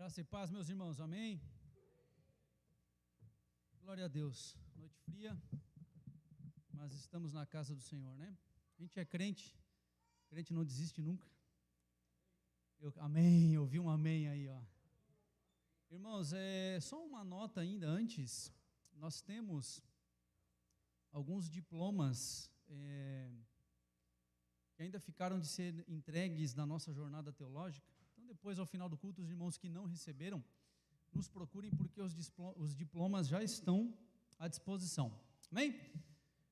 Graça e paz, meus irmãos, amém? Glória a Deus. Noite fria, mas estamos na casa do Senhor, né? A gente é crente não desiste nunca. Amém, eu vi um amém aí, ó. Irmãos, só uma nota ainda antes, nós temos alguns diplomas que ainda ficaram de ser entregues na nossa jornada teológica. Então, depois, ao final do culto, os irmãos que não receberam, nos procurem, porque os diplomas já estão à disposição. Amém?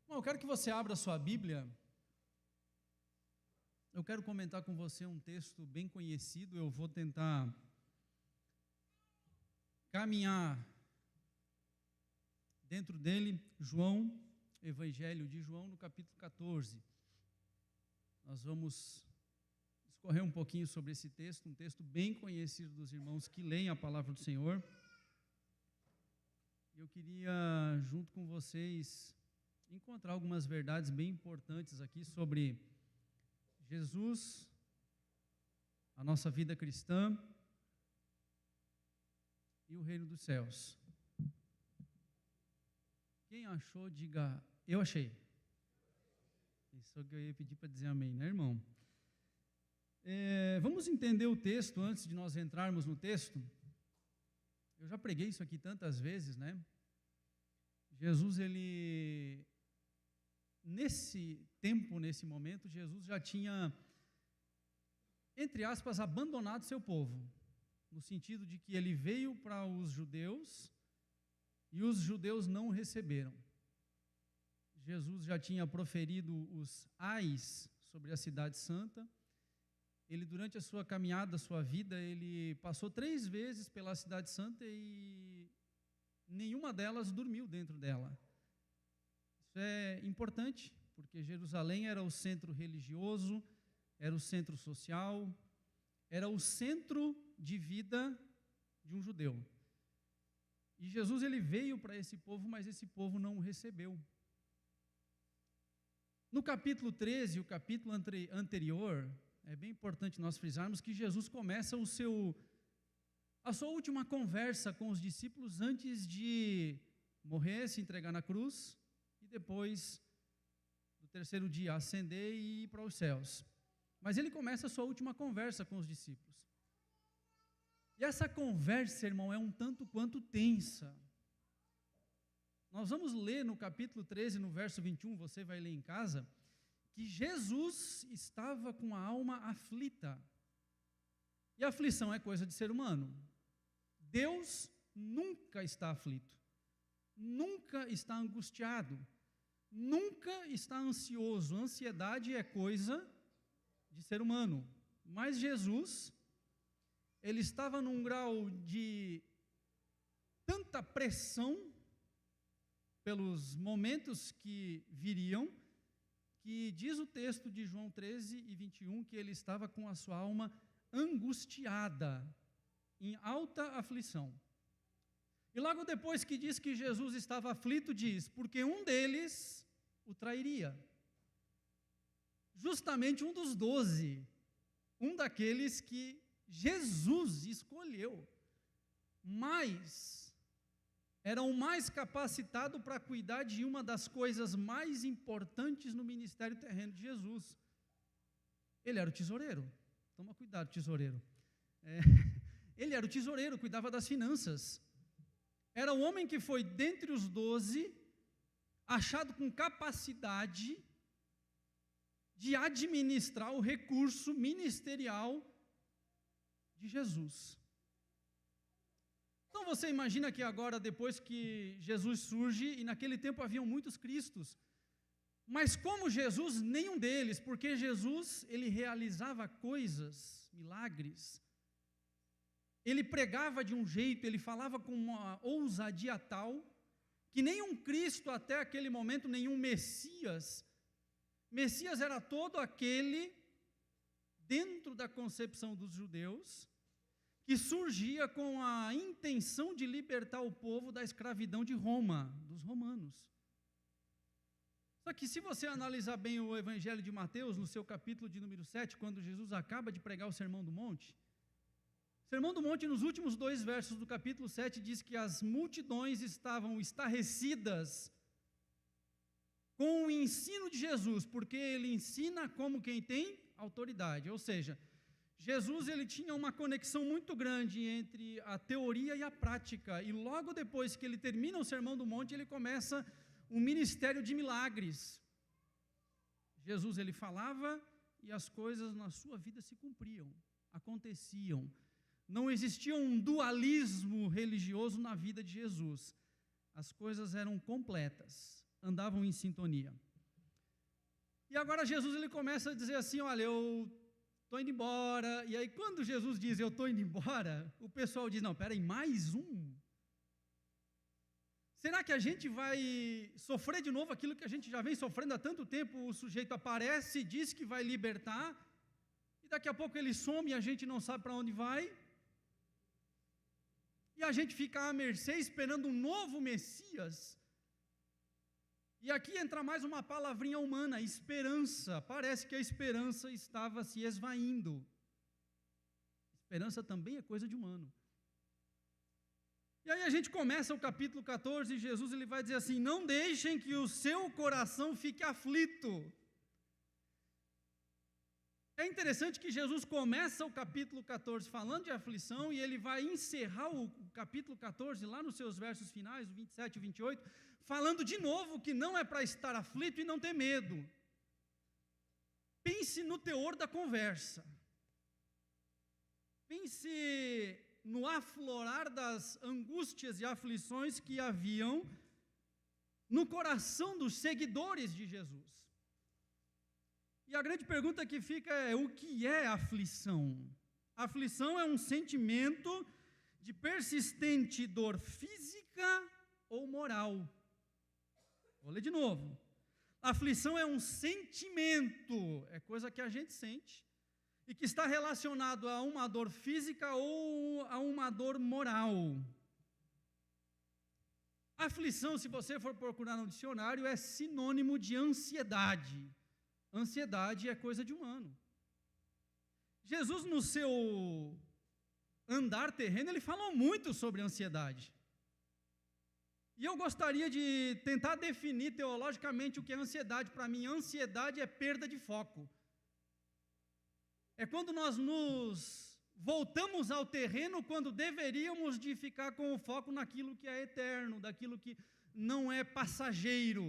Bom, eu quero que você abra a sua Bíblia. Eu quero comentar com você um texto bem conhecido. Eu vou tentar caminhar dentro dele. João, Evangelho de João, no capítulo 14. Nós vamos discorrer um pouquinho sobre esse texto, um texto bem conhecido dos irmãos que leem a palavra do Senhor. Eu queria, junto com vocês, encontrar algumas verdades bem importantes aqui sobre Jesus, a nossa vida cristã e o reino dos céus. Quem achou, diga, eu achei. Isso que eu ia pedir para dizer amém, né, irmão? Vamos entender o texto antes de nós entrarmos no texto. Eu já preguei isso aqui tantas vezes, né? Jesus, nesse tempo, nesse momento, Jesus já tinha, entre aspas, abandonado seu povo, no sentido de que ele veio para os judeus e os judeus não o receberam. Jesus já tinha proferido os ais sobre a cidade santa. Ele, durante a sua caminhada, a sua vida, ele passou 3 vezes pela cidade santa e nenhuma delas dormiu dentro dela. Isso é importante, porque Jerusalém era o centro religioso, era o centro social, era o centro de vida de um judeu. E Jesus, ele veio para esse povo, mas esse povo não o recebeu. No capítulo 13, o capítulo anterior, é bem importante nós frisarmos que Jesus começa a sua última conversa com os discípulos antes de morrer, se entregar na cruz e depois, no terceiro dia, ascender e ir para os céus. Mas ele começa a sua última conversa com os discípulos. E essa conversa, irmão, é um tanto quanto tensa. Nós vamos ler no capítulo 13, no verso 21, você vai ler em casa, que Jesus estava com a alma aflita. E a aflição é coisa de ser humano. Deus nunca está aflito, nunca está angustiado, nunca está ansioso. Ansiedade é coisa de ser humano. Mas Jesus, ele estava num grau de tanta pressão pelos momentos que viriam, que diz o texto de João 13 e 21, que ele estava com a sua alma angustiada, em alta aflição. E logo depois que diz que Jesus estava aflito, diz, porque um deles o trairia. Justamente um dos 12, um daqueles que Jesus escolheu, mas era o mais capacitado para cuidar de uma das coisas mais importantes no ministério terreno de Jesus. Ele era o tesoureiro. Toma cuidado, tesoureiro. Ele era o tesoureiro, cuidava das finanças. Era o homem que foi, dentre os 12, achado com capacidade de administrar o recurso ministerial de Jesus. Então você imagina que agora, depois que Jesus surge, e naquele tempo haviam muitos Cristos, mas como Jesus, nenhum deles, porque Jesus, ele realizava coisas, milagres, ele pregava de um jeito, ele falava com uma ousadia tal, que nenhum Cristo até aquele momento, nenhum Messias era todo aquele, dentro da concepção dos judeus, que surgia com a intenção de libertar o povo da escravidão de Roma, dos romanos. Só que se você analisar bem o Evangelho de Mateus, no seu capítulo de número 7, quando Jesus acaba de pregar o Sermão do Monte, Sermão do Monte, nos últimos 2 versos do capítulo 7, diz que as multidões estavam estarrecidas com o ensino de Jesus, porque ele ensina como quem tem autoridade. Ou seja, Jesus ele tinha uma conexão muito grande entre a teoria e a prática, e logo depois que ele termina o Sermão do Monte, ele começa um ministério de milagres. Jesus ele falava e as coisas na sua vida se cumpriam, aconteciam. Não existia um dualismo religioso na vida de Jesus. As coisas eram completas, andavam em sintonia. E agora Jesus ele começa a dizer assim, olha, eu estou indo embora. E aí quando Jesus diz, eu estou indo embora, o pessoal diz, não, peraí, mais um? Será que a gente vai sofrer de novo aquilo que a gente já vem sofrendo há tanto tempo? O sujeito aparece, diz que vai libertar, e daqui a pouco ele some e a gente não sabe para onde vai. E a gente fica à mercê esperando um novo Messias. E aqui entra mais uma palavrinha humana, esperança. Parece que a esperança estava se esvaindo. Esperança também é coisa de humano. E aí a gente começa o capítulo 14 e Jesus ele vai dizer assim, não deixem que o seu coração fique aflito. É interessante que Jesus começa o capítulo 14 falando de aflição e ele vai encerrar o capítulo 14 lá nos seus versos finais, o 27 e o 28, falando de novo que não é para estar aflito e não ter medo. Pense no teor da conversa. Pense no aflorar das angústias e aflições que haviam no coração dos seguidores de Jesus. E a grande pergunta que fica é, o que é aflição? Aflição é um sentimento de persistente dor física ou moral. Vou ler de novo. Aflição é um sentimento, é coisa que a gente sente, e que está relacionado a uma dor física ou a uma dor moral. Aflição, se você for procurar no dicionário, é sinônimo de ansiedade. Ansiedade é coisa de humano. Jesus, no seu andar terreno, ele falou muito sobre ansiedade. E eu gostaria de tentar definir teologicamente o que é ansiedade. Para mim, ansiedade é perda de foco. É quando nós nos voltamos ao terreno quando deveríamos de ficar com o foco naquilo que é eterno, daquilo que não é passageiro,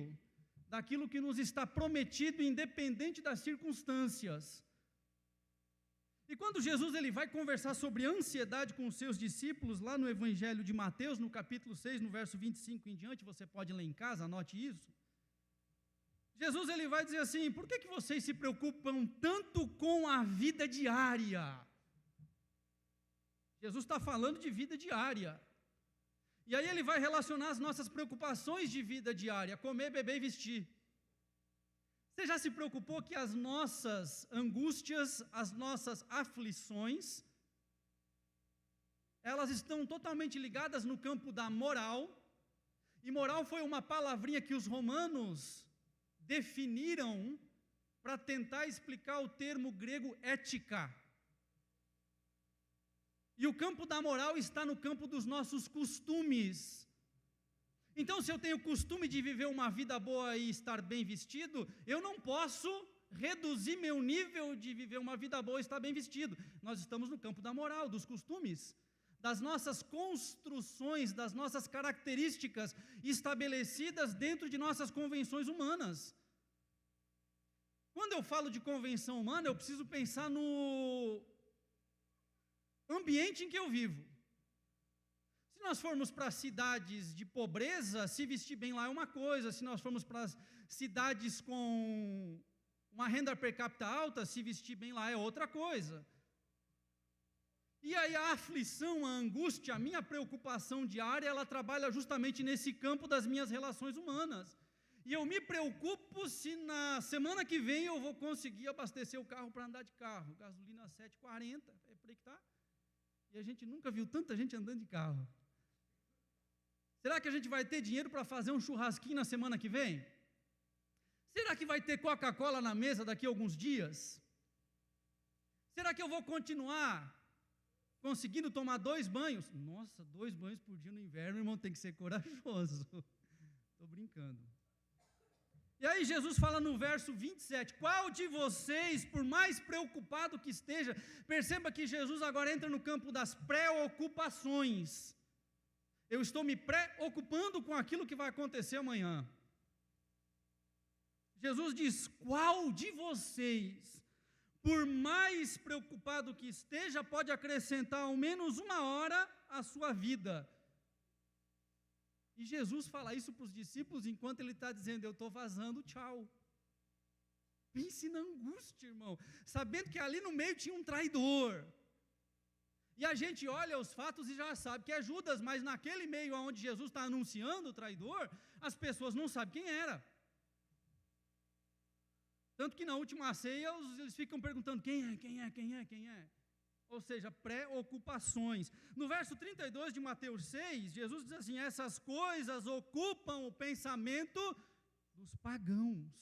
daquilo que nos está prometido independente das circunstâncias. E quando Jesus ele vai conversar sobre ansiedade com os seus discípulos, lá no Evangelho de Mateus, no capítulo 6, no verso 25 em diante, você pode ler em casa, anote isso. Jesus ele vai dizer assim, por que vocês se preocupam tanto com a vida diária? Jesus está falando de vida diária. E aí ele vai relacionar as nossas preocupações de vida diária, comer, beber e vestir. Você já se preocupou que as nossas angústias, as nossas aflições, elas estão totalmente ligadas no campo da moral, e moral foi uma palavrinha que os romanos definiram para tentar explicar o termo grego ética. E o campo da moral está no campo dos nossos costumes. Então, se eu tenho o costume de viver uma vida boa e estar bem vestido, eu não posso reduzir meu nível de viver uma vida boa e estar bem vestido. Nós estamos no campo da moral, dos costumes, das nossas construções, das nossas características estabelecidas dentro de nossas convenções humanas. Quando eu falo de convenção humana, eu preciso pensar no ambiente em que eu vivo. Se nós formos para cidades de pobreza, se vestir bem lá é uma coisa. Se nós formos para cidades com uma renda per capita alta, se vestir bem lá é outra coisa. E aí a aflição, a angústia, a minha preocupação diária, ela trabalha justamente nesse campo das minhas relações humanas. E eu me preocupo se na semana que vem eu vou conseguir abastecer o carro para andar de carro. Gasolina 7,40, é por aí que está. E a gente nunca viu tanta gente andando de carro. Será que a gente vai ter dinheiro para fazer um churrasquinho na semana que vem? Será que vai ter Coca-Cola na mesa daqui a alguns dias? Será que eu vou continuar conseguindo tomar 2 banhos. Nossa, 2 banhos por dia no inverno, irmão, tem que ser corajoso. Estou brincando. E aí Jesus fala no verso 27, qual de vocês, por mais preocupado que esteja, perceba que Jesus agora entra no campo das preocupações. Eu estou me preocupando com aquilo que vai acontecer amanhã. Jesus diz, qual de vocês, por mais preocupado que esteja, pode acrescentar ao menos 1 hora à sua vida? E Jesus fala isso para os discípulos enquanto ele está dizendo, eu estou vazando, tchau. Pense na angústia, irmão, sabendo que ali no meio tinha um traidor. E a gente olha os fatos e já sabe que é Judas, mas naquele meio onde Jesus está anunciando o traidor, as pessoas não sabem quem era. Tanto que na última ceia eles ficam perguntando, quem é? Ou seja, preocupações. No verso 32 de Mateus 6, Jesus diz assim, essas coisas ocupam o pensamento dos pagãos.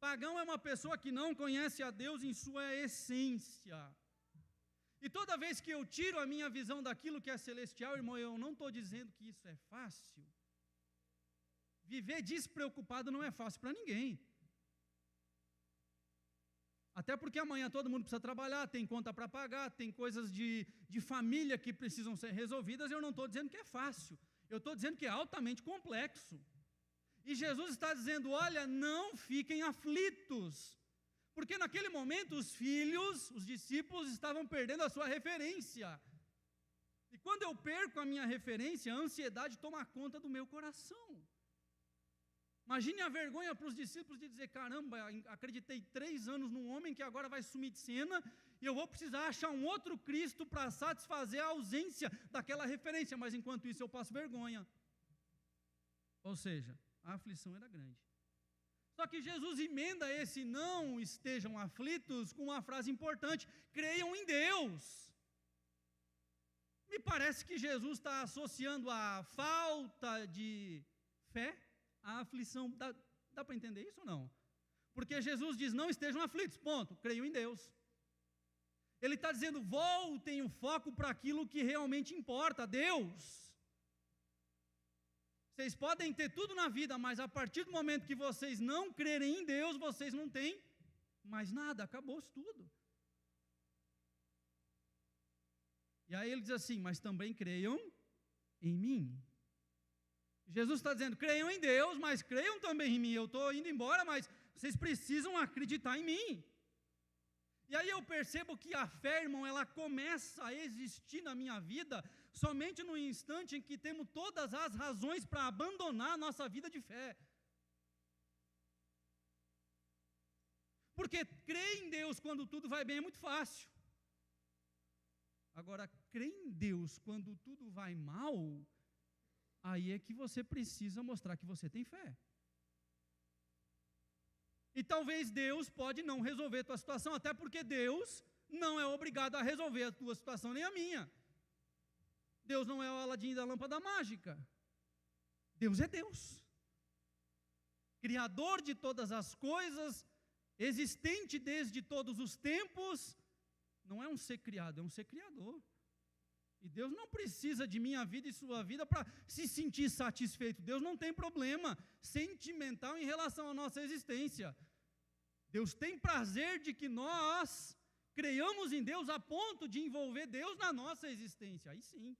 Pagão é uma pessoa que não conhece a Deus em sua essência. E toda vez que eu tiro a minha visão daquilo que é celestial, irmão, eu não estou dizendo que isso é fácil. Viver despreocupado não é fácil para ninguém. Até porque amanhã todo mundo precisa trabalhar, tem conta para pagar, tem coisas de família que precisam ser resolvidas. Eu não estou dizendo que é fácil, eu estou dizendo que é altamente complexo. E Jesus está dizendo, olha, não fiquem aflitos, porque naquele momento os filhos, os discípulos estavam perdendo a sua referência. E quando eu perco a minha referência, a ansiedade toma conta do meu coração. Imagine a vergonha para os discípulos de dizer, caramba, acreditei 3 anos num homem que agora vai sumir de cena, e eu vou precisar achar um outro Cristo para satisfazer a ausência daquela referência, mas enquanto isso eu passo vergonha. Ou seja, a aflição era grande. Só que Jesus emenda esse não estejam aflitos com uma frase importante, creiam em Deus. Me parece que Jesus está associando a falta de fé a aflição. Dá para entender isso ou não? Porque Jesus diz, não estejam aflitos, ponto, creio em Deus. Ele está dizendo, voltem o foco para aquilo que realmente importa, Deus. Vocês podem ter tudo na vida, mas a partir do momento que vocês não crerem em Deus, vocês não têm mais nada, acabou-se tudo. E aí ele diz assim, mas também creiam em mim. Jesus está dizendo, creiam em Deus, mas creiam também em mim. Eu estou indo embora, mas vocês precisam acreditar em mim. E aí eu percebo que a fé, irmão, ela começa a existir na minha vida somente no instante em que temos todas as razões para abandonar a nossa vida de fé. Porque crer em Deus quando tudo vai bem é muito fácil. Agora, crer em Deus quando tudo vai mal, aí é que você precisa mostrar que você tem fé. E talvez Deus pode não resolver a tua situação, até porque Deus não é obrigado a resolver a tua situação nem a minha. Deus não é o Aladim da lâmpada mágica. Deus é Deus. Criador de todas as coisas, existente desde todos os tempos, não é um ser criado, é um ser criador. E Deus não precisa de minha vida e sua vida para se sentir satisfeito. Deus não tem problema sentimental em relação à nossa existência. Deus tem prazer de que nós creiamos em Deus a ponto de envolver Deus na nossa existência. Aí sim.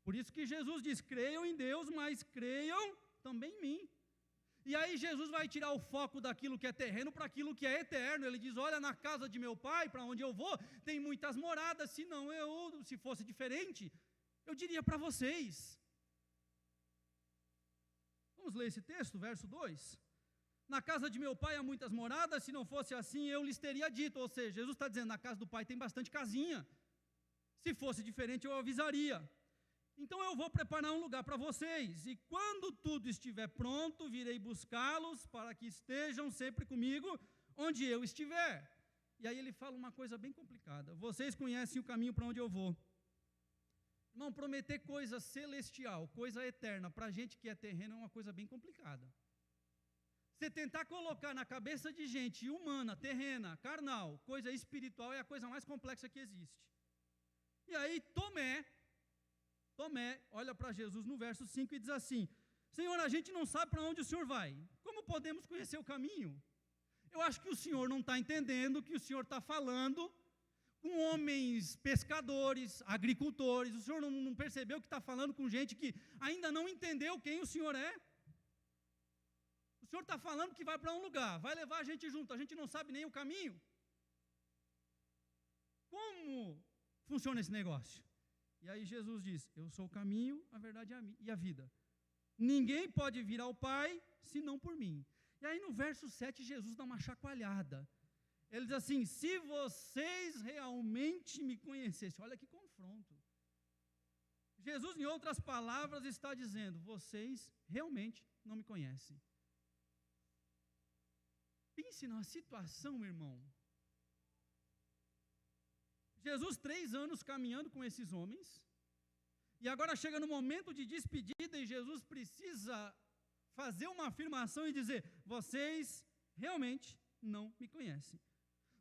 Por isso que Jesus diz, creiam em Deus, mas creiam também em mim. E aí Jesus vai tirar o foco daquilo que é terreno para aquilo que é eterno. Ele diz, olha, na casa de meu pai, para onde eu vou, tem muitas moradas, se fosse diferente, eu diria para vocês. Vamos ler esse texto, verso 2. Na casa de meu pai há muitas moradas, se não fosse assim eu lhes teria dito. Ou seja, Jesus está dizendo, na casa do pai tem bastante casinha. Se fosse diferente eu avisaria. Então eu vou preparar um lugar para vocês, e quando tudo estiver pronto, virei buscá-los, para que estejam sempre comigo, onde eu estiver. E aí ele fala uma coisa bem complicada, vocês conhecem o caminho para onde eu vou. Irmão, prometer coisa celestial, coisa eterna, para a gente que é terreno é uma coisa bem complicada. Você tentar colocar na cabeça de gente humana, terrena, carnal, coisa espiritual é a coisa mais complexa que existe. E aí Tomé olha para Jesus no verso 5 e diz assim: Senhor, a gente não sabe para onde o Senhor vai, como podemos conhecer o caminho? Eu acho que o Senhor não está entendendo que o Senhor está falando com homens pescadores, agricultores. O Senhor não percebeu que está falando com gente que ainda não entendeu quem o Senhor é? O Senhor está falando que vai para um lugar, vai levar a gente junto, a gente não sabe nem o caminho. Como funciona esse negócio? E aí Jesus diz: eu sou o caminho, a verdade e a vida. Ninguém pode vir ao Pai, senão por mim. E aí no verso 7, Jesus dá uma chacoalhada. Ele diz assim: se vocês realmente me conhecessem, olha que confronto. Jesus, em outras palavras, está dizendo: vocês realmente não me conhecem. Pense na situação, meu irmão. Jesus, 3 anos caminhando com esses homens, e agora chega no momento de despedida e Jesus precisa fazer uma afirmação e dizer: vocês realmente não me conhecem.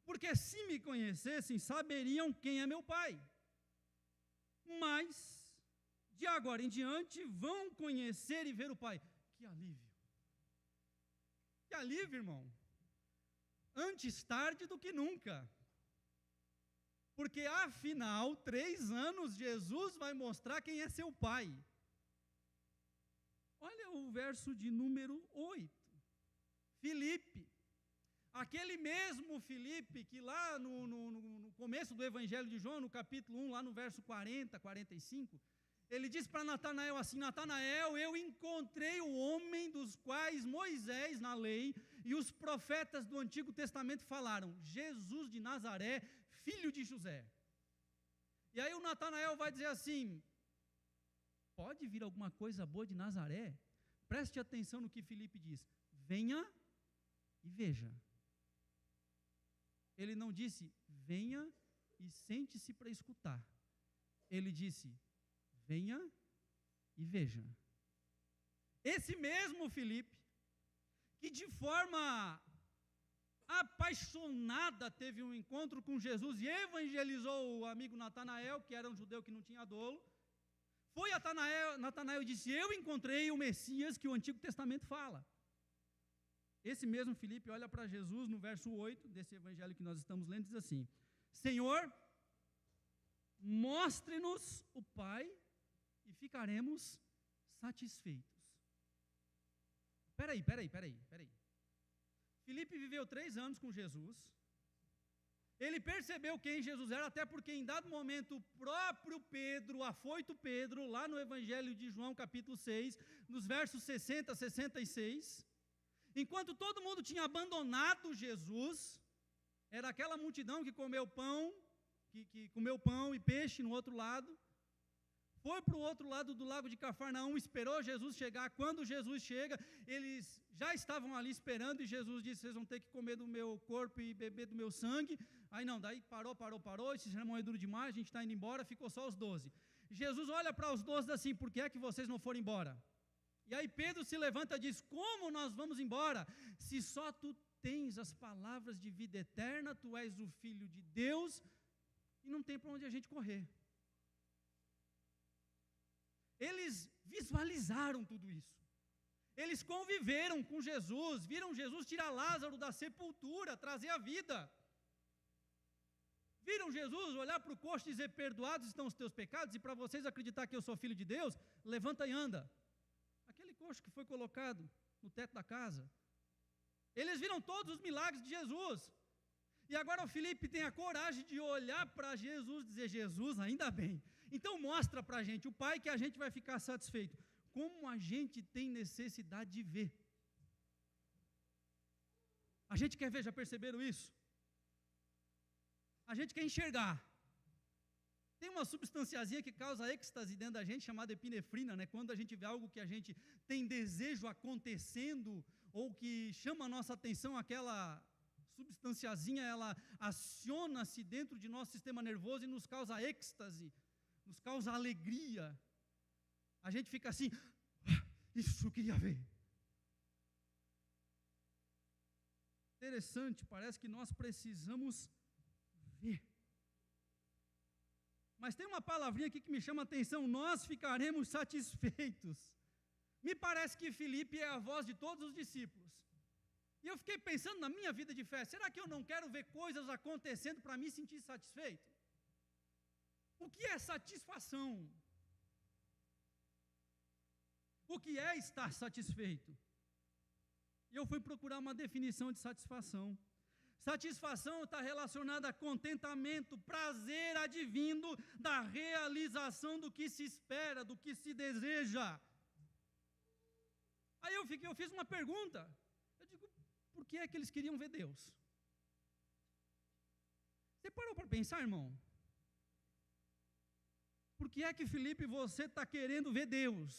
Porque se me conhecessem, saberiam quem é meu Pai. Mas, de agora em diante, vão conhecer e ver o Pai. Que alívio! Que alívio, irmão! Antes tarde do que nunca. Porque, afinal, 3 anos, Jesus vai mostrar quem é seu Pai. Olha o verso de número 8. Filipe. Aquele mesmo Filipe que lá no começo do Evangelho de João, no capítulo 1, lá no verso 40, 45, ele diz para Natanael assim: Natanael, eu encontrei o homem dos quais Moisés na lei e os profetas do Antigo Testamento falaram, Jesus de Nazaré, filho de José. E aí o Natanael vai dizer assim: pode vir alguma coisa boa de Nazaré? Preste atenção no que Filipe diz: venha e veja. Ele não disse: venha e sente-se para escutar. Ele disse: venha e veja. Esse mesmo Filipe, que de forma apaixonada teve um encontro com Jesus e evangelizou o amigo Natanael, que era um judeu que não tinha dolo, foi a Natanael e disse: eu encontrei o Messias que o Antigo Testamento fala. Esse mesmo Filipe olha para Jesus no verso 8 desse evangelho que nós estamos lendo e diz assim: Senhor, mostre-nos o Pai e ficaremos satisfeitos. Peraí. Filipe viveu 3 anos com Jesus. Ele percebeu quem Jesus era, até porque em dado momento o próprio Pedro, o afoito Pedro, lá no Evangelho de João capítulo 6, nos versos 60 a 66, enquanto todo mundo tinha abandonado Jesus, era aquela multidão que comeu pão, que comeu pão e peixe no outro lado, foi para o outro lado do lago de Cafarnaum, esperou Jesus chegar. Quando Jesus chega, eles já estavam ali esperando, e Jesus disse: vocês vão ter que comer do meu corpo e beber do meu sangue. Aí não, daí parou, esse sermão é duro demais, a gente está indo embora, ficou só os 12. Jesus olha para os 12 assim: por que é que vocês não foram embora? E aí Pedro se levanta e diz: como nós vamos embora, se só tu tens as palavras de vida eterna, tu és o Filho de Deus, e não tem para onde a gente correr. Eles visualizaram tudo isso. Eles conviveram com Jesus, viram Jesus tirar Lázaro da sepultura, trazer a vida. Viram Jesus olhar para o coxo e dizer: perdoados estão os teus pecados, e para vocês acreditar que eu sou filho de Deus, levanta e anda. Aquele coxo que foi colocado no teto da casa. Eles viram todos os milagres de Jesus. E agora o Filipe tem a coragem de olhar para Jesus e dizer: Jesus, ainda bem. Então mostra para a gente o Pai, que a gente vai ficar satisfeito. Como a gente tem necessidade de ver. A gente quer ver, já perceberam isso? A gente quer enxergar. Tem uma substanciazinha que causa êxtase dentro da gente, chamada epinefrina, né? Quando a gente vê algo que a gente tem desejo acontecendo, ou que chama a nossa atenção, aquela substanciazinha, ela aciona-se dentro de nosso sistema nervoso e nos causa êxtase, nos causa alegria. A gente fica assim: isso eu queria ver. Interessante, parece que nós precisamos ver. Mas tem uma palavrinha aqui que me chama a atenção: nós ficaremos satisfeitos. Me parece que Filipe é a voz de todos os discípulos. E eu fiquei pensando na minha vida de fé: será que eu não quero ver coisas acontecendo para me sentir satisfeito? O que é satisfação? O que é estar satisfeito? E eu fui procurar uma definição de satisfação. Satisfação está relacionada a contentamento, prazer advindo da realização do que se espera, do que se deseja. Aí eu fiz uma pergunta. Eu digo: por que é que eles queriam ver Deus? Você parou para pensar, irmão? Por que é que, Filipe, você está querendo ver Deus?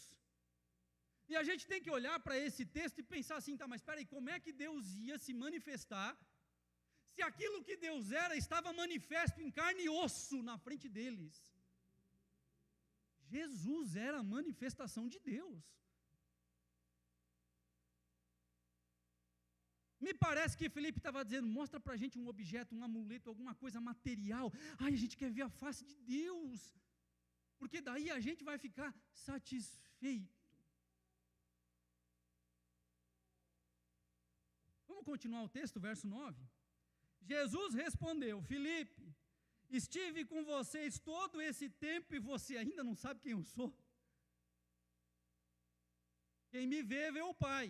E a gente tem que olhar para esse texto e pensar assim: tá, mas espera aí, como é que Deus ia se manifestar se aquilo que Deus era estava manifesto em carne e osso na frente deles? Jesus era a manifestação de Deus. Me parece que Filipe estava dizendo: mostra para a gente um objeto, um amuleto, alguma coisa material. Ai, a gente quer ver a face de Deus, porque daí a gente vai ficar satisfeito. Vamos continuar o texto, verso 9. Jesus respondeu: Filipe, estive com vocês todo esse tempo e você ainda não sabe quem eu sou? Quem me vê, vê o Pai.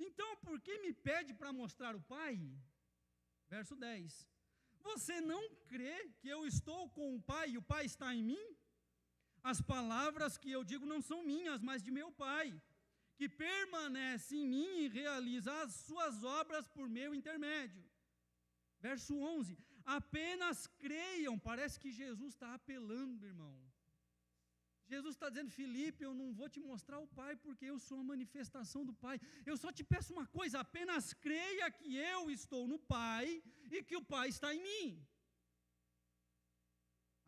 Então, por que me pede para mostrar o Pai? Verso 10. Você não crê que eu estou com o Pai e o Pai está em mim? As palavras que eu digo não são minhas, mas de meu Pai, que permanece em mim e realiza as suas obras por meu intermédio. Verso 11. Apenas creiam. Parece que Jesus está apelando, irmão. Jesus está dizendo: Filipe, eu não vou te mostrar o Pai, porque eu sou a manifestação do Pai. Eu só te peço uma coisa: apenas creia que eu estou no Pai e que o Pai está em mim.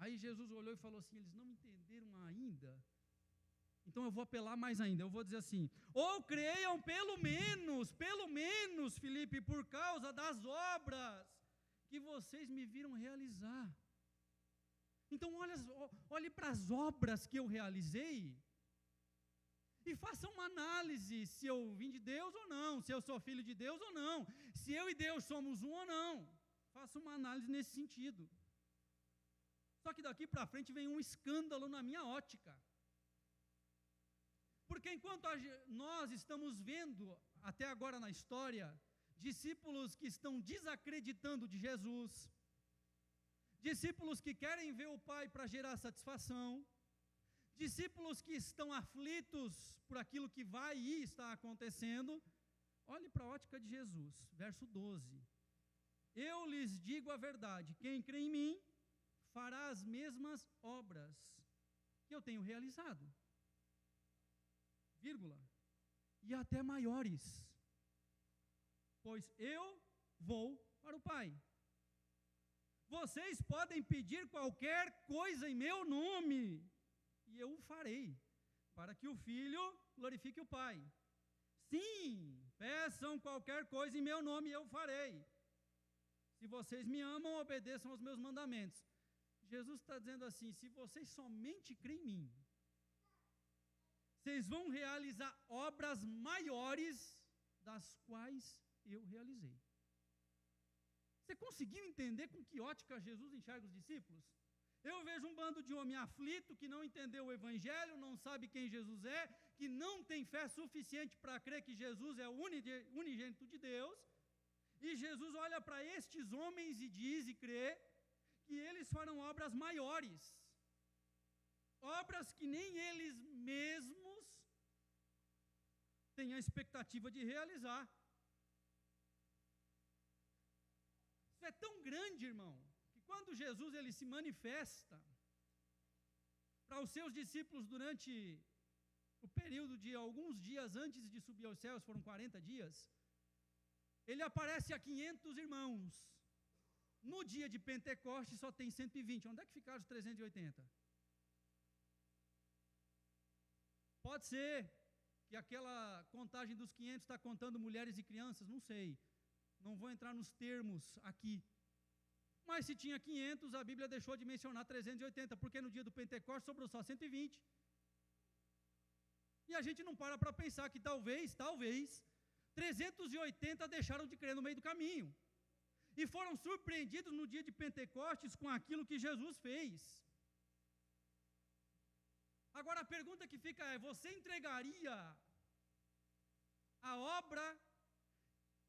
Aí Jesus olhou e falou assim: eles não entenderam ainda. Então eu vou apelar mais ainda, eu vou dizer assim: ou creiam pelo menos, Filipe, por causa das obras que vocês me viram realizar. Então olhe para as obras que eu realizei e faça uma análise se eu vim de Deus ou não, se eu sou filho de Deus ou não, se eu e Deus somos um ou não. Faça uma análise nesse sentido. Só que daqui para frente vem um escândalo na minha ótica. Porque enquanto nós estamos vendo, até agora na história, discípulos que estão desacreditando de Jesus, discípulos que querem ver o Pai para gerar satisfação, discípulos que estão aflitos por aquilo que vai e está acontecendo, olhe para a ótica de Jesus, verso 12. Eu lhes digo a verdade: quem crê em mim fará as mesmas obras que eu tenho realizado. Vírgula, e até maiores, pois eu vou para o Pai. Vocês podem pedir qualquer coisa em meu nome, e eu o farei, para que o Filho glorifique o Pai. Sim, peçam qualquer coisa em meu nome, e eu o farei. Se vocês me amam, obedeçam aos meus mandamentos. Jesus está dizendo assim: se vocês somente creem em mim, vocês vão realizar obras maiores das quais eu realizei. Você conseguiu entender com que ótica Jesus enxerga os discípulos? Eu vejo um bando de homem aflito, que não entendeu o Evangelho, não sabe quem Jesus é, que não tem fé suficiente para crer que Jesus é o unigênito de Deus, e Jesus olha para estes homens e diz e crê que eles farão obras maiores, obras que nem eles mesmos têm a expectativa de realizar. Isso é tão grande, irmão, que quando Jesus ele se manifesta para os seus discípulos durante o período de alguns dias antes de subir aos céus, foram 40 dias, ele aparece a 500 irmãos. No dia de Pentecostes só tem 120. Onde é que ficaram os 380? Pode ser que aquela contagem dos 500 está contando mulheres e crianças, não sei. Não vou entrar nos termos aqui. Mas se tinha 500, a Bíblia deixou de mencionar 380, porque no dia do Pentecostes sobrou só 120. E a gente não para pensar que talvez, 380 deixaram de crer no meio do caminho. E foram surpreendidos no dia de Pentecostes com aquilo que Jesus fez. Agora a pergunta que fica é: você entregaria a obra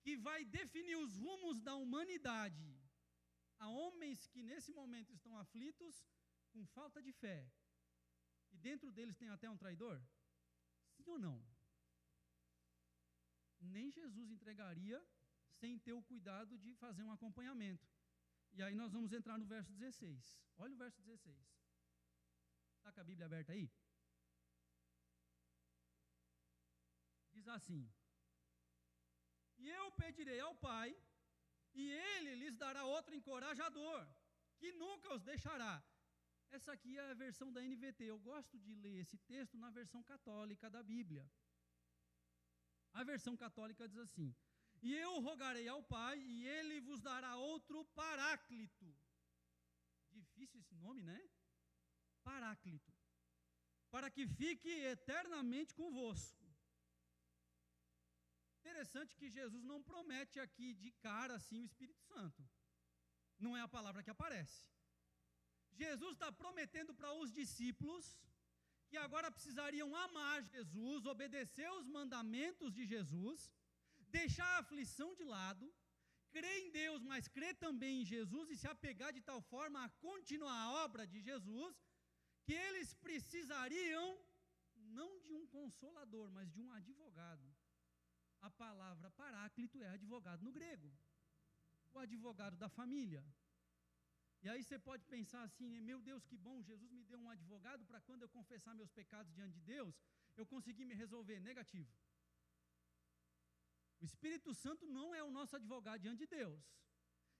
que vai definir os rumos da humanidade a homens que nesse momento estão aflitos, com falta de fé, e dentro deles tem até um traidor? Sim ou não? Nem Jesus entregaria sem ter o cuidado de fazer um acompanhamento. E aí nós vamos entrar no verso 16. Olha o verso 16. Está com a Bíblia aberta aí? Diz assim: e eu pedirei ao Pai, e Ele lhes dará outro encorajador, que nunca os deixará. Essa aqui é a versão da NVT. Eu gosto de ler esse texto na versão católica da Bíblia. A versão católica diz assim: e eu rogarei ao Pai, e Ele vos dará outro Paráclito. Difícil esse nome, né? Paráclito. Para que fique eternamente convosco. Interessante que Jesus não promete aqui de cara assim o Espírito Santo. Não é a palavra que aparece. Jesus está prometendo para os discípulos que agora precisariam amar Jesus, obedecer os mandamentos de Jesus, deixar a aflição de lado, crer em Deus, mas crer também em Jesus e se apegar de tal forma a continuar a obra de Jesus, que eles precisariam não de um consolador, mas de um advogado. A palavra paráclito é advogado no grego, o advogado da família. E aí você pode pensar assim: meu Deus, que bom, Jesus me deu um advogado para quando eu confessar meus pecados diante de Deus, eu conseguir me resolver. Negativo. O Espírito Santo não é o nosso advogado diante de Deus.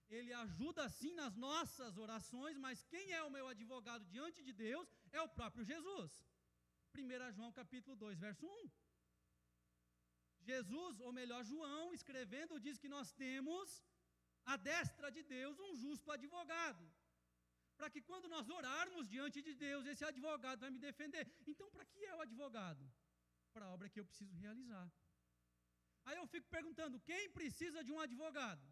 Ele ajuda sim nas nossas orações, mas quem é o meu advogado diante de Deus é o próprio Jesus. 1 João capítulo 2, verso 1. Jesus, ou melhor, João, escrevendo, diz que nós temos à destra de Deus um justo advogado, para que quando nós orarmos diante de Deus, esse advogado vai me defender. Então, para que é o advogado? Para a obra que eu preciso realizar. Aí eu fico perguntando: quem precisa de um advogado?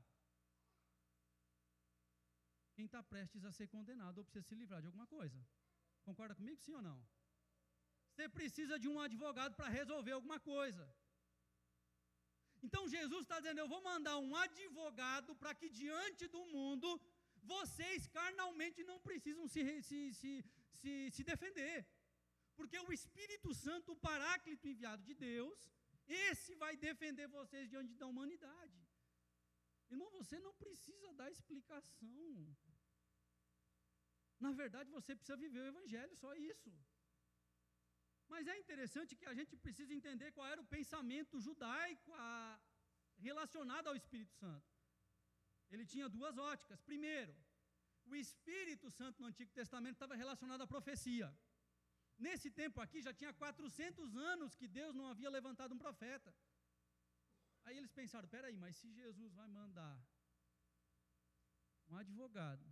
Quem está prestes a ser condenado ou precisa se livrar de alguma coisa. Concorda comigo, sim ou não? Você precisa de um advogado para resolver alguma coisa. Então Jesus está dizendo: eu vou mandar um advogado para que diante do mundo, vocês carnalmente não precisam se defender. Porque o Espírito Santo, o Paráclito enviado de Deus, esse vai defender vocês diante da humanidade. Irmão, você não precisa dar explicação. Na verdade, você precisa viver o Evangelho, só isso. Mas é interessante que a gente precisa entender qual era o pensamento judaico relacionado ao Espírito Santo. Ele tinha duas óticas. Primeiro, o Espírito Santo no Antigo Testamento estava relacionado à profecia. Nesse tempo aqui já tinha 400 anos que Deus não havia levantado um profeta. Aí eles pensaram: peraí, mas se Jesus vai mandar um advogado,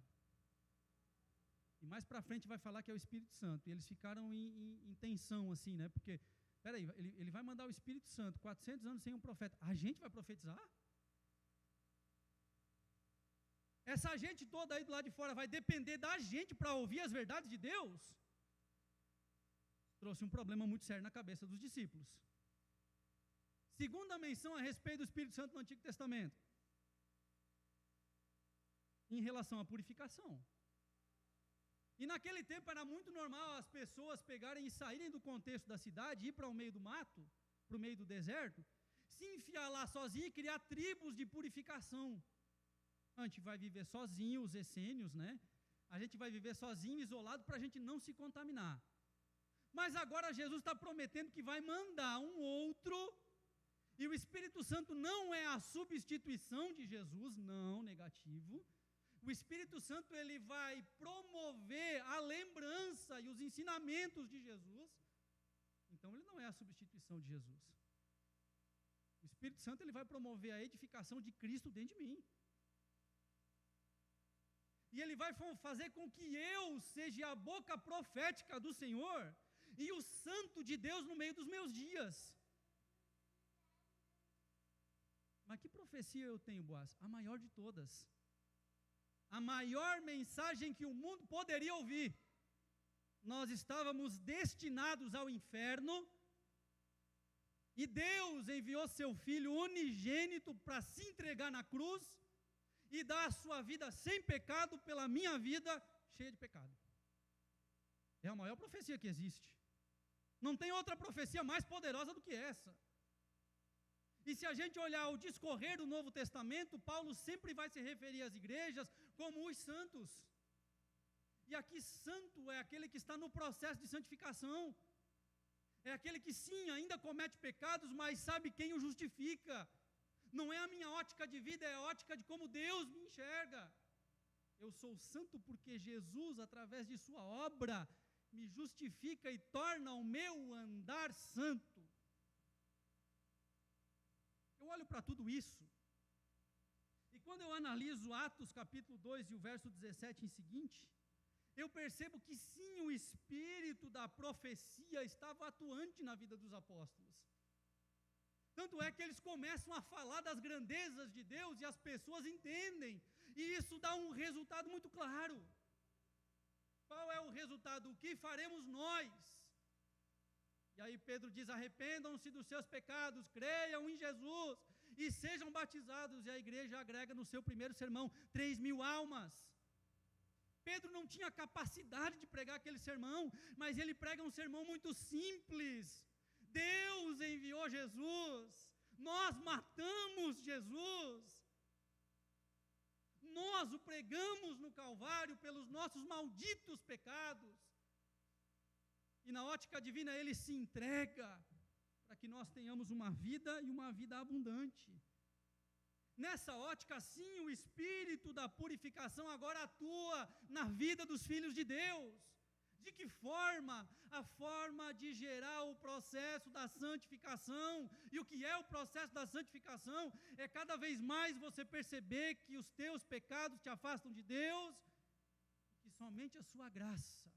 e mais para frente vai falar que é o Espírito Santo, e eles ficaram em tensão assim, né? Porque, peraí, ele vai mandar o Espírito Santo, 400 anos sem um profeta, a gente vai profetizar? Essa gente toda aí do lado de fora vai depender da gente para ouvir as verdades de Deus? Trouxe um problema muito sério na cabeça dos discípulos. Segunda menção a respeito do Espírito Santo no Antigo Testamento, em relação à purificação. E naquele tempo era muito normal as pessoas pegarem e saírem do contexto da cidade, ir para o meio do mato, para o meio do deserto, se enfiar lá sozinho e criar tribos de purificação. A gente vai viver sozinho, os essênios, né? A gente vai viver sozinho, isolado, para a gente não se contaminar. Mas agora Jesus está prometendo que vai mandar um outro, e o Espírito Santo não é a substituição de Jesus, não, negativo. O Espírito Santo ele vai promover a lembrança e os ensinamentos de Jesus. Então ele não é a substituição de Jesus. O Espírito Santo ele vai promover a edificação de Cristo dentro de mim. e Ele vai fazer com que eu seja a boca profética do Senhor, e o santo de Deus no meio dos meus dias. Mas que profecia eu tenho, Boaz? A maior de todas. A maior mensagem que o mundo poderia ouvir. Nós estávamos destinados ao inferno, e Deus enviou seu Filho unigênito para se entregar na cruz, e dar a sua vida sem pecado pela minha vida cheia de pecado. É a maior profecia que existe. Não tem outra profecia mais poderosa do que essa. E se a gente olhar o discorrer do Novo Testamento, Paulo sempre vai se referir às igrejas como os santos. E aqui santo é aquele que está no processo de santificação. É aquele que sim, ainda comete pecados, mas sabe quem o justifica. Não é a minha ótica de vida, é a ótica de como Deus me enxerga. Eu sou santo porque Jesus, através de sua obra, me justifica e torna o meu andar santo. Eu olho para tudo isso, e quando eu analiso Atos capítulo 2 e o verso 17 em seguinte, eu percebo que sim, o espírito da profecia estava atuante na vida dos apóstolos. Tanto é que eles começam a falar das grandezas de Deus e as pessoas entendem, e isso dá um resultado muito claro. Qual é o resultado? O que faremos nós? E aí Pedro diz: arrependam-se dos seus pecados, creiam em Jesus e sejam batizados. E a igreja agrega no seu primeiro sermão 3.000 almas. Pedro não tinha capacidade de pregar aquele sermão, mas ele prega um sermão muito simples. Deus enviou Jesus, nós matamos Jesus, nós o pregamos no Calvário pelos nossos malditos pecados, e na ótica divina ele se entrega para que nós tenhamos uma vida e uma vida abundante. Nessa ótica, sim, o espírito da purificação agora atua na vida dos filhos de Deus. De que forma? A forma de gerar o processo da santificação. E o que é o processo da santificação? É cada vez mais você perceber que os teus pecados te afastam de Deus, e que somente a sua graça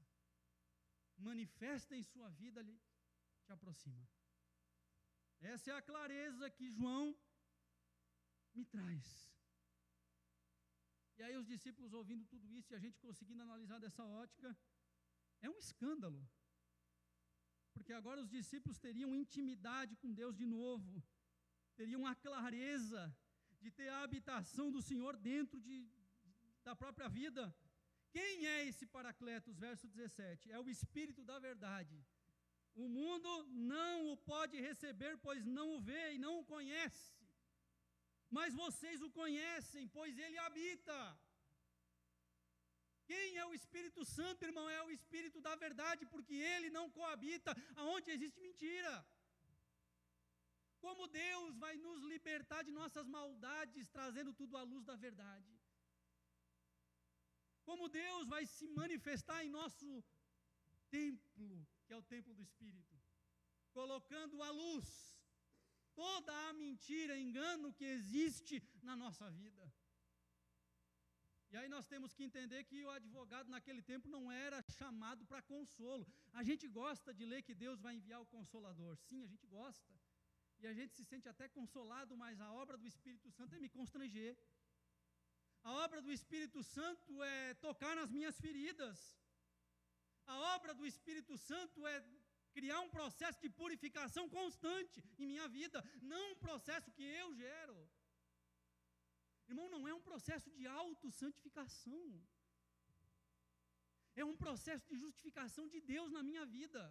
manifesta em sua vida te aproxima. Essa é a clareza que João me traz. E aí os discípulos ouvindo tudo isso, e a gente conseguindo analisar dessa ótica, é um escândalo, porque agora os discípulos teriam intimidade com Deus de novo, teriam a clareza de ter a habitação do Senhor dentro da própria vida. Quem é esse Paracletos? Verso 17, é o Espírito da verdade. O mundo não o pode receber, pois não o vê e não o conhece, mas vocês o conhecem, pois ele habita. Quem é o Espírito Santo, irmão? É o Espírito da verdade, porque ele não coabita aonde existe mentira. Como Deus vai nos libertar de nossas maldades, trazendo tudo à luz da verdade? Como Deus vai se manifestar em nosso templo, que é o templo do Espírito, colocando à luz toda a mentira, engano que existe na nossa vida. E aí nós temos que entender que o advogado naquele tempo não era chamado para consolo. A gente gosta de ler que Deus vai enviar o Consolador. Sim, a gente gosta. E a gente se sente até consolado, mas a obra do Espírito Santo é me constranger. A obra do Espírito Santo é tocar nas minhas feridas. A obra do Espírito Santo é criar um processo de purificação constante em minha vida, não um processo que eu gero. Irmão, não é um processo de autossantificação. É um processo de justificação de Deus na minha vida.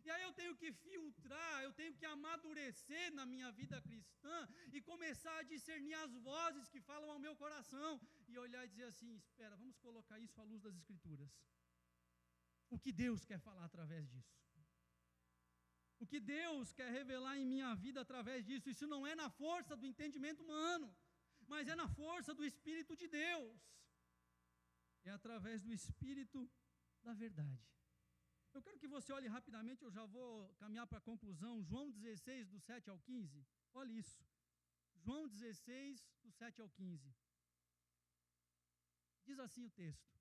E aí eu tenho que filtrar, eu tenho que amadurecer na minha vida cristã e começar a discernir as vozes que falam ao meu coração e olhar e dizer assim: espera, vamos colocar isso à luz das Escrituras. O que Deus quer falar através disso? O que Deus quer revelar em minha vida através disso? Isso não é na força do entendimento humano, mas é na força do Espírito de Deus. É através do Espírito da verdade. Eu quero que você olhe rapidamente, eu já vou caminhar para a conclusão. João 16, do 7 ao 15. Olha isso. João 16, do 7 ao 15. Diz assim o texto.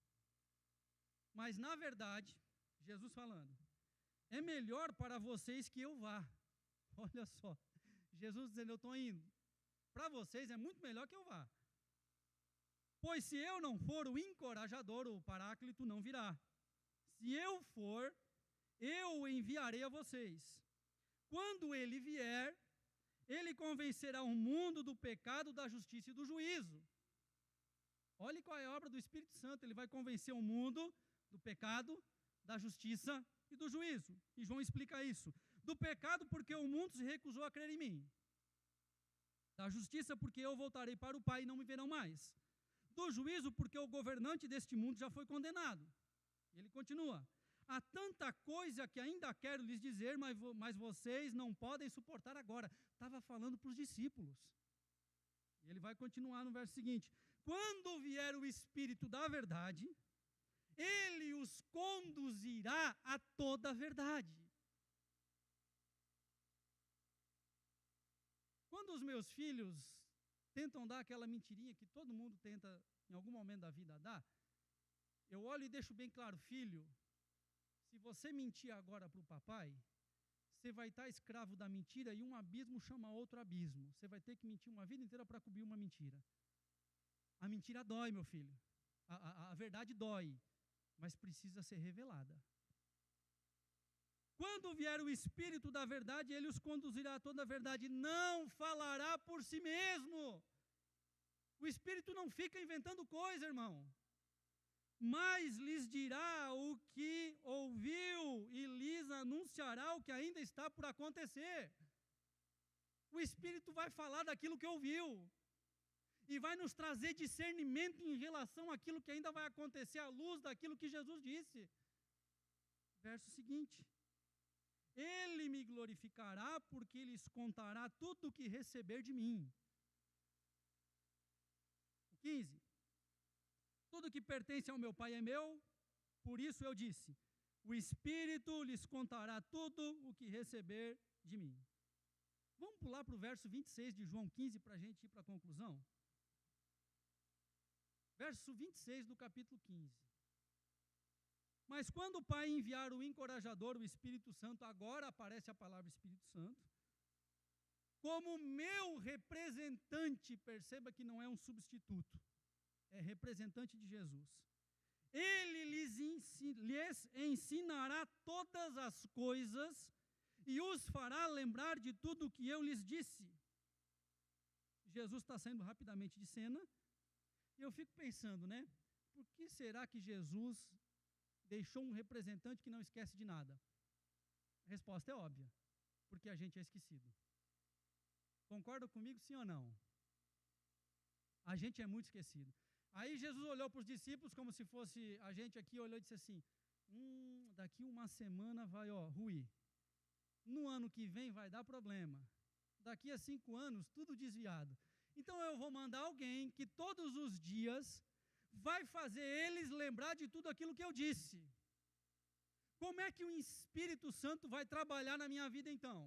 Mas, na verdade, Jesus falando, é melhor para vocês que eu vá. Olha só, Jesus dizendo, eu estou indo. Para vocês é muito melhor que eu vá. Pois se eu não for, o encorajador, o Paráclito, não virá. Se eu for, eu o enviarei a vocês. Quando ele vier, ele convencerá o mundo do pecado, da justiça e do juízo. Olhe qual é a obra do Espírito Santo. Ele vai convencer o mundo do pecado, da justiça e do juízo. E João explica isso. Do pecado, porque o mundo se recusou a crer em mim. Da justiça, porque eu voltarei para o Pai e não me verão mais. Do juízo, porque o governante deste mundo já foi condenado. E ele continua. Há tanta coisa que ainda quero lhes dizer, mas vocês não podem suportar agora. Estava falando para os discípulos. E ele vai continuar no verso seguinte. Quando vier o Espírito da verdade, ele os conduzirá a toda a verdade. Quando os meus filhos tentam dar aquela mentirinha que todo mundo tenta em algum momento da vida dar, eu olho e deixo bem claro, filho, se você mentir agora para o papai, você vai estar escravo da mentira e um abismo chama outro abismo. Você vai ter que mentir uma vida inteira para cobrir uma mentira. A mentira dói, meu filho. A verdade dói, mas precisa ser revelada. Quando vier o Espírito da verdade, ele os conduzirá a toda a verdade. Não falará por si mesmo. O Espírito não fica inventando coisa, irmão. Mas lhes dirá o que ouviu e lhes anunciará o que ainda está por acontecer. O Espírito vai falar daquilo que ouviu. E vai nos trazer discernimento em relação àquilo que ainda vai acontecer à luz daquilo que Jesus disse. Verso seguinte. Ele me glorificará porque lhes contará tudo o que receber de mim. 15. Tudo que pertence ao meu Pai é meu, por isso eu disse, o Espírito lhes contará tudo o que receber de mim. Vamos pular para o verso 26 de João 15 para a gente ir para a conclusão? Verso 26 do capítulo 15. Mas quando o Pai enviar o encorajador, o Espírito Santo, agora aparece a palavra Espírito Santo, como meu representante, perceba que não é um substituto, é representante de Jesus. Ele lhes ensinará todas as coisas e os fará lembrar de tudo o que eu lhes disse. Jesus está saindo rapidamente de cena, e eu fico pensando, né? Por que será que Jesus deixou um representante que não esquece de nada? A resposta é óbvia, porque a gente é esquecido. Concorda comigo, sim ou não? A gente é muito esquecido. Aí Jesus olhou para os discípulos como se fosse a gente aqui, olhou e disse assim, daqui uma semana vai ruir. No ano que vem vai dar problema. Daqui a 5 anos, tudo desviado. Então eu vou mandar alguém que todos os dias vai fazer eles lembrar de tudo aquilo que eu disse. Como é que o Espírito Santo vai trabalhar na minha vida então?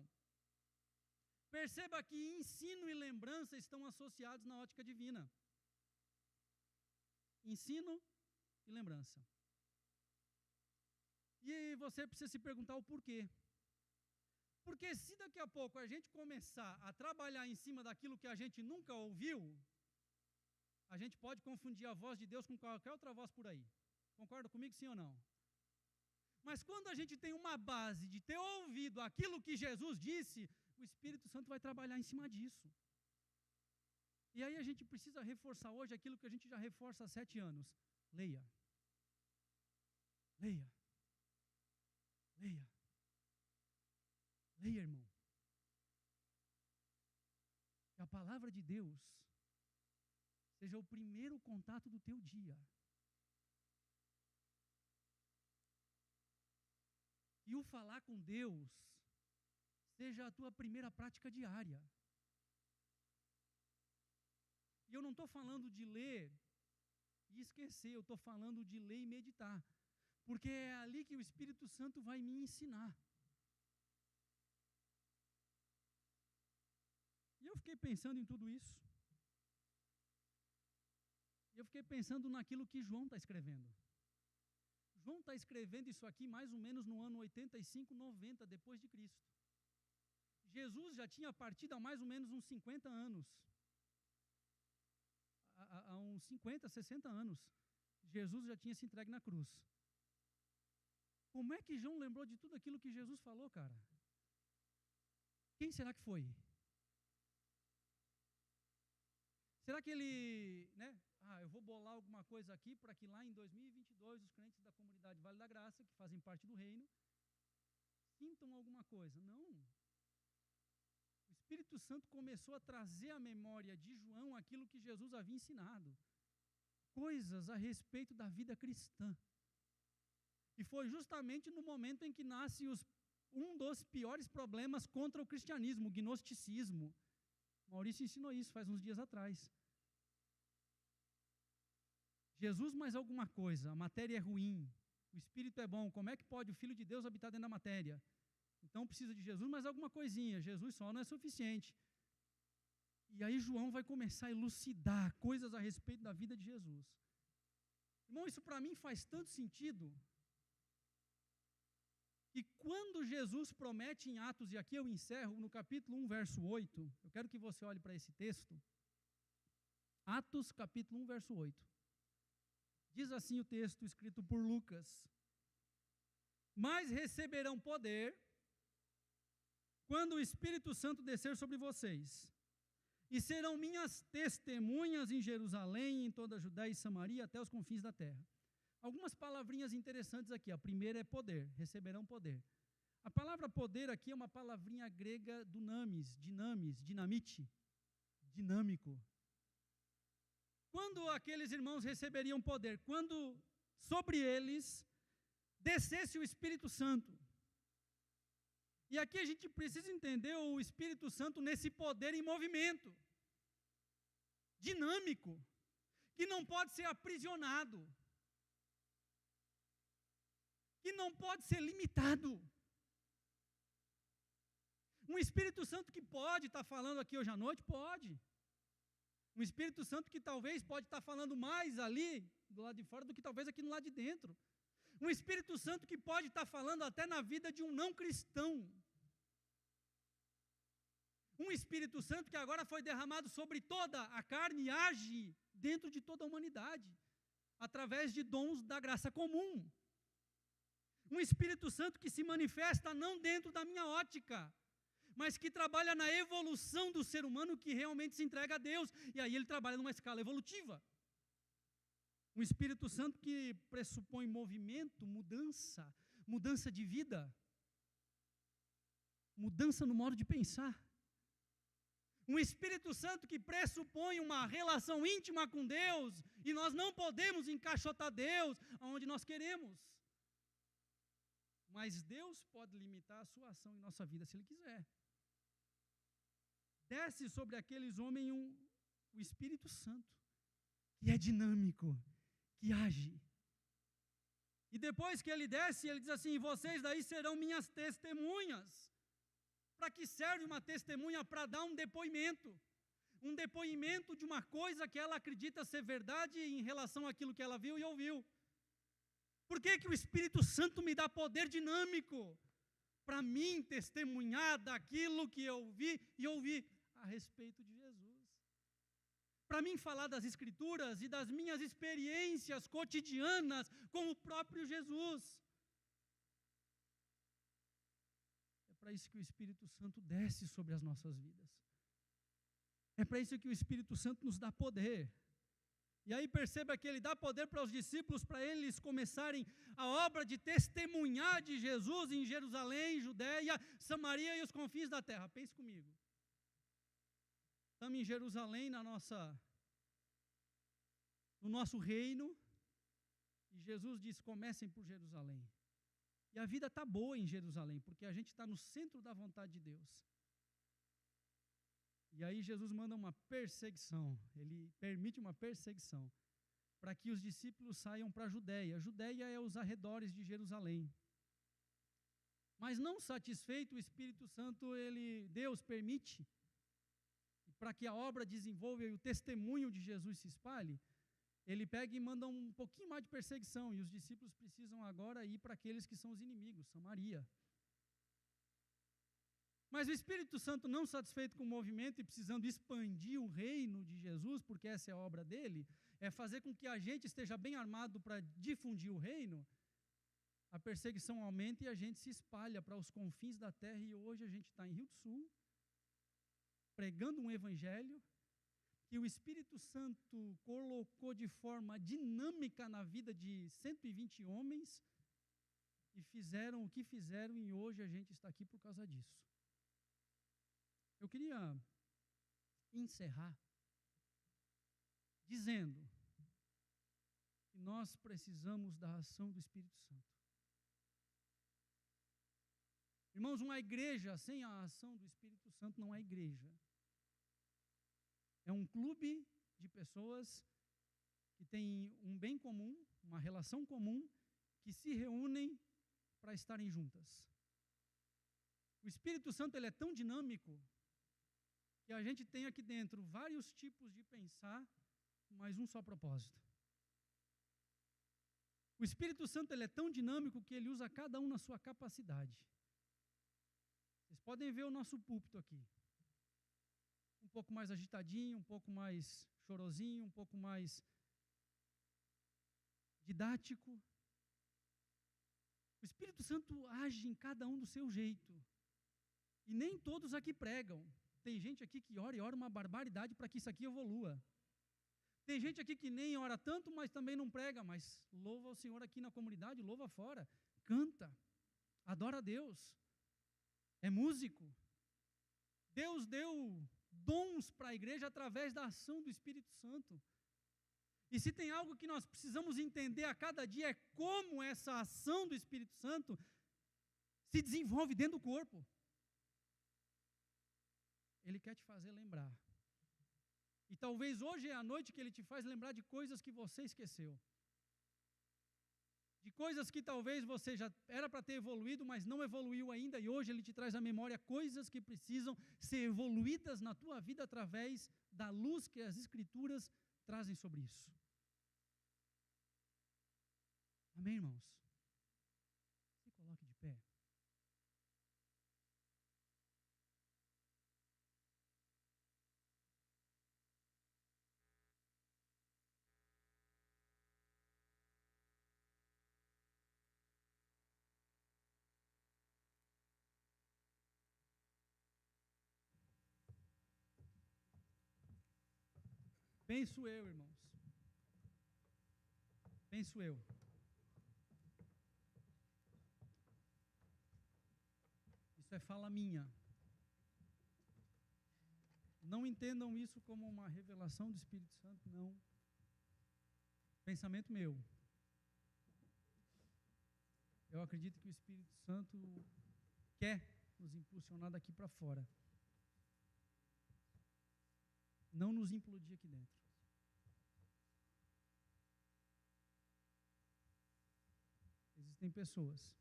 Perceba que ensino e lembrança estão associados na ótica divina. Ensino e lembrança. E você precisa se perguntar o porquê. Porque se daqui a pouco a gente começar a trabalhar em cima daquilo que a gente nunca ouviu, a gente pode confundir a voz de Deus com qualquer outra voz por aí. Concorda comigo, sim ou não? Mas quando a gente tem uma base de ter ouvido aquilo que Jesus disse, o Espírito Santo vai trabalhar em cima disso. E aí a gente precisa reforçar hoje aquilo que a gente já reforça há 7 anos. Leia. Leia. Leia. Leia, irmão. Que a palavra de Deus seja o primeiro contato do teu dia. E o falar com Deus seja a tua primeira prática diária. E eu não estou falando de ler e esquecer, eu estou falando de ler e meditar. Porque é ali que o Espírito Santo vai me ensinar. E eu fiquei pensando em tudo isso. E eu fiquei pensando naquilo que João está escrevendo. João está escrevendo isso aqui mais ou menos no ano 85, 90 depois de Cristo. Jesus já tinha partido há mais ou menos uns 50 anos. Há uns 50, 60 anos. Jesus já tinha se entregue na cruz. Como é que João lembrou de tudo aquilo que Jesus falou, cara? Quem será que foi? Será que ele, eu vou bolar alguma coisa aqui para que lá em 2022 os crentes da comunidade Vale da Graça, que fazem parte do reino, sintam alguma coisa? Não. O Espírito Santo começou a trazer à memória de João aquilo que Jesus havia ensinado. Coisas a respeito da vida cristã. E foi justamente no momento em que nasce um dos piores problemas contra o cristianismo, o gnosticismo. Maurício ensinou isso faz uns dias atrás. Jesus mais alguma coisa, a matéria é ruim, o Espírito é bom, como é que pode o Filho de Deus habitar dentro da matéria? Então precisa de Jesus mais alguma coisinha, Jesus só não é suficiente. E aí João vai começar a elucidar coisas a respeito da vida de Jesus. Irmão, isso para mim faz tanto sentido, que quando Jesus promete em Atos, e aqui eu encerro no capítulo 1, verso 8, eu quero que você olhe para esse texto, Atos capítulo 1, verso 8, diz assim o texto escrito por Lucas: mas receberão poder, quando o Espírito Santo descer sobre vocês, e serão minhas testemunhas em Jerusalém, em toda a Judéia e Samaria, até os confins da terra. Algumas palavrinhas interessantes aqui. A primeira é poder, receberão poder. A palavra poder aqui é uma palavrinha grega dunamis, dinamite, dinâmico. Quando aqueles irmãos receberiam poder? Quando sobre eles descesse o Espírito Santo. E aqui a gente precisa entender o Espírito Santo nesse poder em movimento, dinâmico, que não pode ser aprisionado, que não pode ser limitado. Um Espírito Santo que pode estar falando aqui hoje à noite, pode. Um Espírito Santo que talvez pode estar falando mais ali, do lado de fora, do que talvez aqui no lado de dentro. Um Espírito Santo que pode estar falando até na vida de um não cristão. Um Espírito Santo que agora foi derramado sobre toda a carne e age dentro de toda a humanidade, através de dons da graça comum. Um Espírito Santo que se manifesta não dentro da minha ótica, mas que trabalha na evolução do ser humano que realmente se entrega a Deus, e aí ele trabalha numa escala evolutiva. Um Espírito Santo que pressupõe movimento, mudança de vida, mudança no modo de pensar. Um Espírito Santo que pressupõe uma relação íntima com Deus, e nós não podemos encaixotar Deus aonde nós queremos. Mas Deus pode limitar a sua ação em nossa vida se Ele quiser. Desce sobre aqueles homens o Espírito Santo, que é dinâmico, que age. E depois que ele desce, ele diz assim: vocês daí serão minhas testemunhas. Para que serve uma testemunha? Para dar um depoimento de uma coisa que ela acredita ser verdade em relação àquilo que ela viu e ouviu. Por que que o Espírito Santo me dá poder dinâmico? Para mim testemunhar daquilo que eu vi e ouvi a respeito de Jesus. Para mim falar das Escrituras e das minhas experiências cotidianas com o próprio Jesus. É para isso que o Espírito Santo desce sobre as nossas vidas. É para isso que o Espírito Santo nos dá poder. E aí perceba que ele dá poder para os discípulos, para eles começarem a obra de testemunhar de Jesus em Jerusalém, Judéia, Samaria e os confins da terra. Pense comigo. Estamos em Jerusalém, no nosso reino, e Jesus diz: comecem por Jerusalém. E a vida está boa em Jerusalém, porque a gente está no centro da vontade de Deus. E aí Jesus manda uma perseguição, ele permite uma perseguição, para que os discípulos saiam para a Judéia. A Judéia é os arredores de Jerusalém. Mas não satisfeito, o Espírito Santo, Deus permite, para que a obra desenvolva e o testemunho de Jesus se espalhe, ele pega e manda um pouquinho mais de perseguição, e os discípulos precisam agora ir para aqueles que são os inimigos, Samaria. Mas o Espírito Santo, não satisfeito com o movimento e precisando expandir o reino de Jesus, porque essa é a obra dele, é fazer com que a gente esteja bem armado para difundir o reino, a perseguição aumenta e a gente se espalha para os confins da terra, e hoje a gente está em Rio do Sul, pregando um evangelho que o Espírito Santo colocou de forma dinâmica na vida de 120 homens, e fizeram o que fizeram, e hoje a gente está aqui por causa disso. Eu queria encerrar dizendo que nós precisamos da ação do Espírito Santo. Irmãos, uma igreja sem a ação do Espírito Santo não é igreja. É um clube de pessoas que têm um bem comum, uma relação comum, que se reúnem para estarem juntas. O Espírito Santo, ele é tão dinâmico que a gente tem aqui dentro vários tipos de pensar, mas um só propósito. O Espírito Santo, ele é tão dinâmico que ele usa cada um na sua capacidade. Vocês podem ver o nosso púlpito aqui. Um pouco mais agitadinho, um pouco mais chorosinho, um pouco mais didático. O Espírito Santo age em cada um do seu jeito. E nem todos aqui pregam. Tem gente aqui que ora e ora uma barbaridade para que isso aqui evolua. Tem gente aqui que nem ora tanto, mas também não prega, mas louva o Senhor aqui na comunidade, louva fora, canta, adora a Deus, é músico. Deus deu dons para a igreja através da ação do Espírito Santo. E se tem algo que nós precisamos entender a cada dia, é como essa ação do Espírito Santo se desenvolve dentro do corpo. Ele quer te fazer lembrar. E talvez hoje é a noite que ele te faz lembrar de coisas que você esqueceu. De coisas que talvez você já era para ter evoluído, mas não evoluiu ainda, e hoje ele te traz à memória coisas que precisam ser evoluídas na tua vida através da luz que as Escrituras trazem sobre isso. Amém, irmãos? Se coloque de pé. Penso eu, irmãos. Penso eu. Isso é fala minha. Não entendam isso como uma revelação do Espírito Santo, não. Pensamento meu. Eu acredito que o Espírito Santo quer nos impulsionar daqui para fora. Não nos implodir aqui dentro. Existem pessoas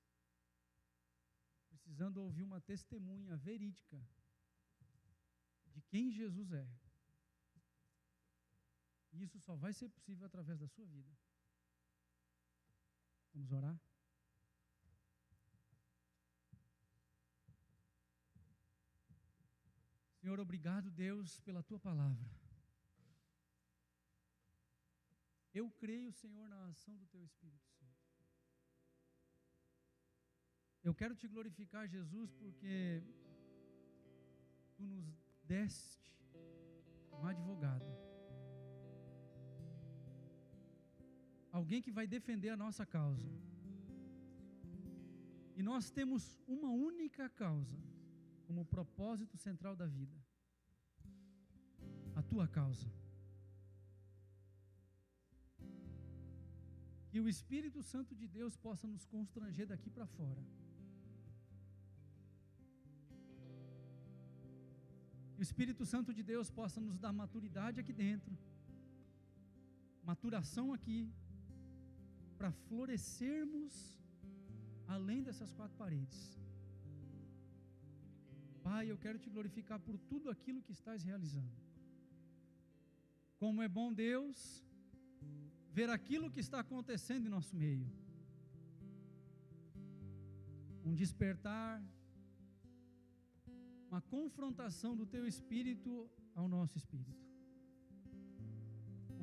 precisando ouvir uma testemunha verídica de quem Jesus é. E isso só vai ser possível através da sua vida. Vamos orar? Senhor, obrigado, Deus, pela Tua palavra. Eu creio, Senhor, na ação do Teu Espírito Santo. Eu quero Te glorificar, Jesus, porque Tu nos deste um advogado. Alguém que vai defender a nossa causa. E nós temos uma única causa como propósito central da vida. A tua causa. Que o Espírito Santo de Deus possa nos constranger daqui para fora. Que o Espírito Santo de Deus possa nos dar maturidade aqui dentro. Maturação aqui. Para florescermos além dessas quatro paredes. Pai, eu quero Te glorificar por tudo aquilo que estás realizando. Como é bom, Deus, ver aquilo que está acontecendo em nosso meio. Um despertar, uma confrontação do Teu Espírito ao nosso espírito.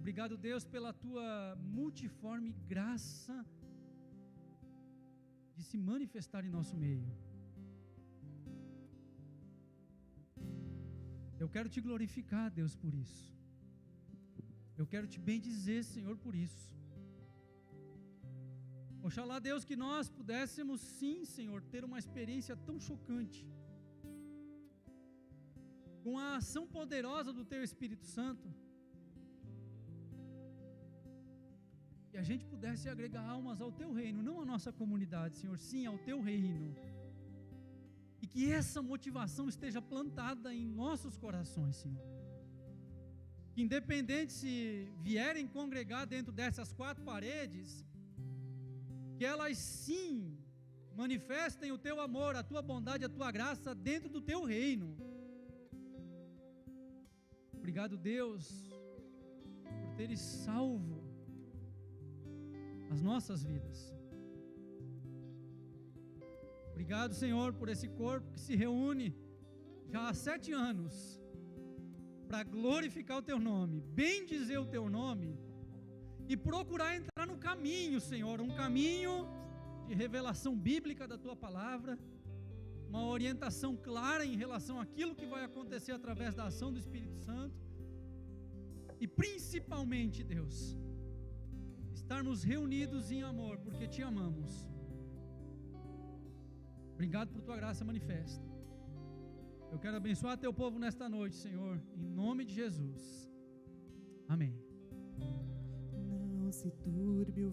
Obrigado, Deus, pela Tua multiforme graça de se manifestar em nosso meio. Eu quero Te glorificar, Deus, por isso. Eu quero Te bendizer, Senhor, por isso. Oxalá, Deus, que nós pudéssemos sim, Senhor, ter uma experiência tão chocante, com a ação poderosa do Teu Espírito Santo, que a gente pudesse agregar almas ao Teu reino, não à nossa comunidade, Senhor, sim ao Teu reino, e que essa motivação esteja plantada em nossos corações, Senhor, que independente se vierem congregar dentro dessas 4 paredes, que elas sim manifestem o Teu amor, a Tua bondade, a Tua graça dentro do Teu reino. Obrigado, Deus, por Teres salvo as nossas vidas. Obrigado, Senhor, por esse corpo que se reúne já há 7 anos para glorificar o Teu nome, bendizer o Teu nome e procurar entrar no caminho, Senhor, um caminho de revelação bíblica da Tua palavra, uma orientação clara em relação àquilo que vai acontecer através da ação do Espírito Santo e principalmente, Deus, estarmos reunidos em amor, porque Te amamos. Obrigado por Tua graça manifesta. Eu quero abençoar Teu povo nesta noite, Senhor, em nome de Jesus. Amém. Não se turbe o